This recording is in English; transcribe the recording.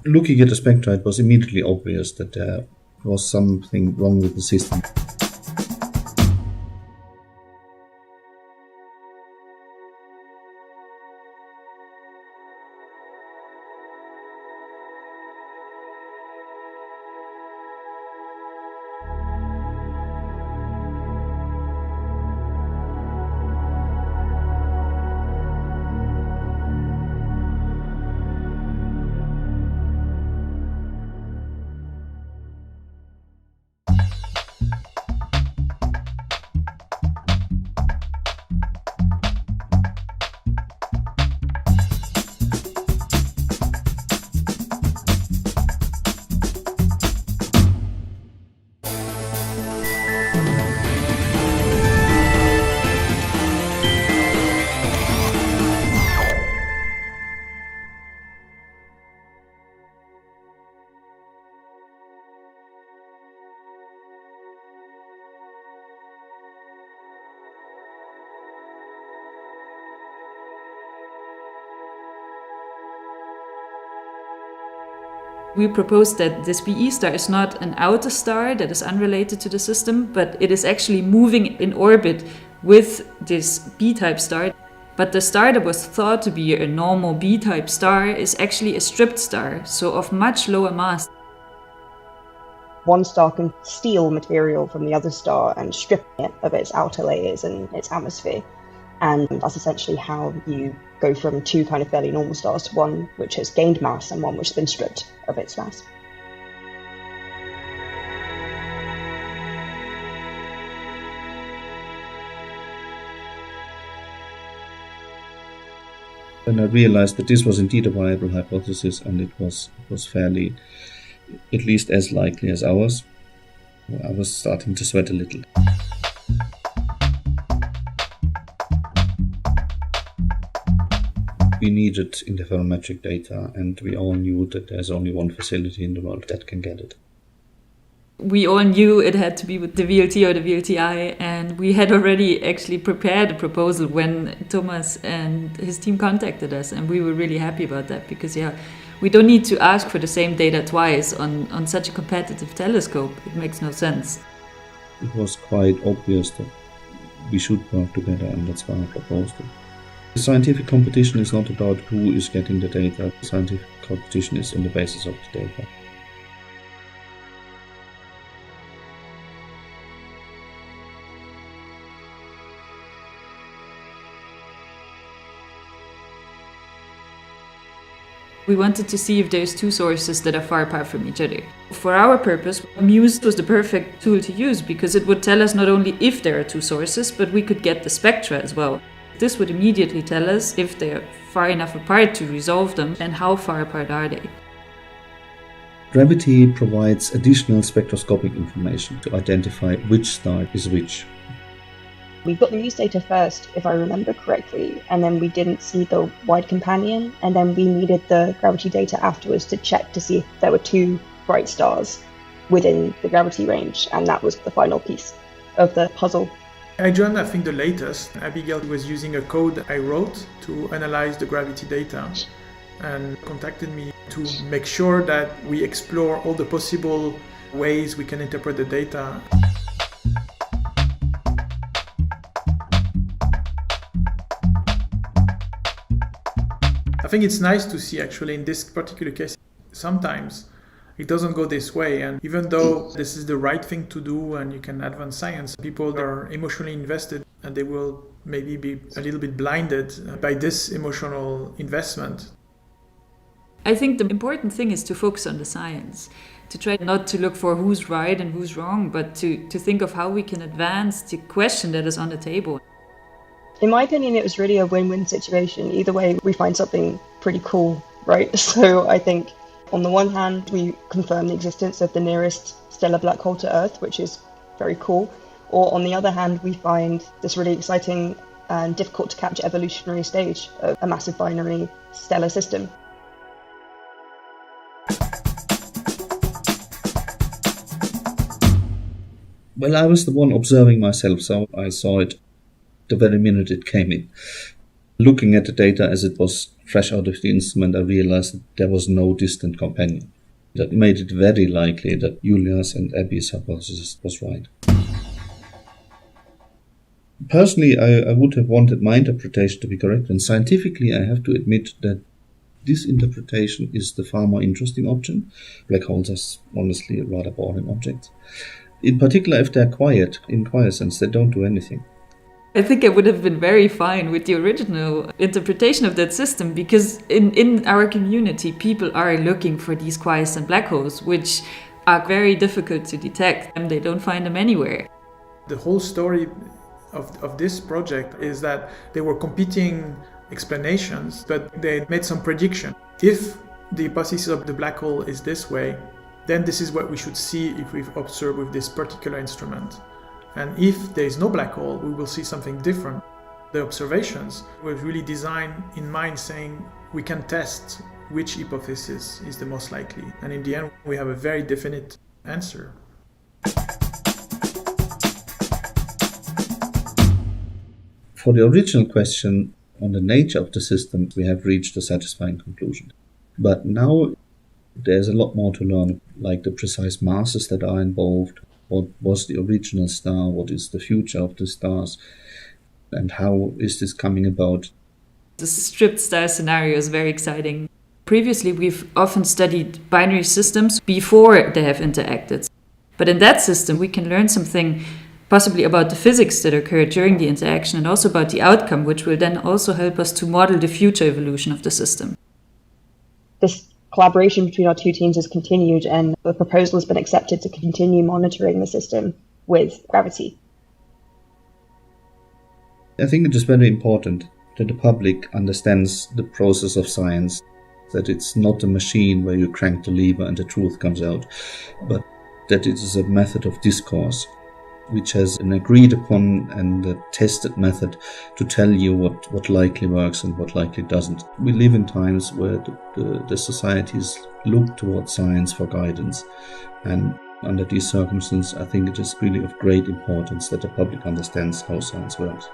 Looking at the spectra, it was immediately obvious that there was something wrong with the system. We proposed that this BE star is not an outer star that is unrelated to the system, but it is actually moving in orbit with this B-type star. But the star that was thought to be a normal B-type star is actually a stripped star, so of much lower mass. One star can steal material from the other star and strip it of its outer layers and its atmosphere. And that's essentially how you go from two kind of fairly normal stars to one which has gained mass and one which has been stripped of its mass. Then I realized that this was indeed a viable hypothesis, and it was fairly, at least as likely as ours. I was starting to sweat a little. We needed interferometric data, and we all knew that there's only one facility in the world that can get it. We all knew it had to be with the VLT or the VLTI, and we had already actually prepared a proposal when Thomas and his team contacted us, and we were really happy about that because, we don't need to ask for the same data twice on such a competitive telescope. It makes no sense. It was quite obvious that we should work together, and that's why I proposed it. The scientific competition is not about who is getting the data. The scientific competition is on the basis of the data. We wanted to see if there's two sources that are far apart from each other. For our purpose, MUSE was the perfect tool to use because it would tell us not only if there are two sources, but we could get the spectra as well. This would immediately tell us if they are far enough apart to resolve them and how far apart are they. Gravity provides additional spectroscopic information to identify which star is which. We got the MUSE data first, if I remember correctly, and then we didn't see the wide companion, and then we needed the gravity data afterwards to check to see if there were two bright stars within the gravity range, and that was the final piece of the puzzle. I joined, I think, the latest. Abigail was using a code I wrote to analyze the gravity data and contacted me to make sure that we explore all the possible ways we can interpret the data. I think it's nice to see, actually, in this particular case, sometimes it doesn't go this way, and even though this is the right thing to do and you can advance science, people are emotionally invested and they will maybe be a little bit blinded by this emotional investment. I think the important thing is to focus on the science, to try not to look for who's right and who's wrong, but to think of how we can advance the question that is on the table. In my opinion, it was really a win-win situation. Either way, we find something pretty cool, right? So I think on the one hand, we confirm the existence of the nearest stellar black hole to Earth, which is very cool. Or on the other hand, we find this really exciting and difficult to capture evolutionary stage of a massive binary stellar system. Well, I was the one observing myself, so I saw it the very minute it came in. Looking at the data as it was fresh out of the instrument, I realized that there was no distant companion. That made it very likely that Julia's and Abby's hypothesis was right. Personally, I would have wanted my interpretation to be correct, and scientifically I have to admit that this interpretation is the far more interesting option. Black holes are honestly rather boring objects. In particular, if they're quiet, in quiescence, they don't do anything. I think I would have been very fine with the original interpretation of that system, because in our community, people are looking for these quiescent black holes, which are very difficult to detect, and they don't find them anywhere. The whole story of this project is that they were competing explanations, but they made some prediction. If the hypothesis of the black hole is this way, then this is what we should see if we observe with this particular instrument. And if there is no black hole, we will see something different. The observations were really designed in mind saying we can test which hypothesis is the most likely. And in the end, we have a very definite answer. For the original question on the nature of the system, we have reached a satisfying conclusion. But now there's a lot more to learn, like the precise masses that are involved, what was the original star, what is the future of the stars, and how is this coming about. The stripped star scenario is very exciting. Previously, we've often studied binary systems before they have interacted. But in that system, we can learn something possibly about the physics that occurred during the interaction and also about the outcome, which will then also help us to model the future evolution of the system. This collaboration between our two teams has continued, and the proposal has been accepted to continue monitoring the system with gravity. I think it is very important that the public understands the process of science, that it's not a machine where you crank the lever and the truth comes out, but that it is a method of discourse, which has an agreed upon and a tested method to tell you what likely works and what likely doesn't. We live in times where the societies look towards science for guidance, and under these circumstances I think it is really of great importance that the public understands how science works.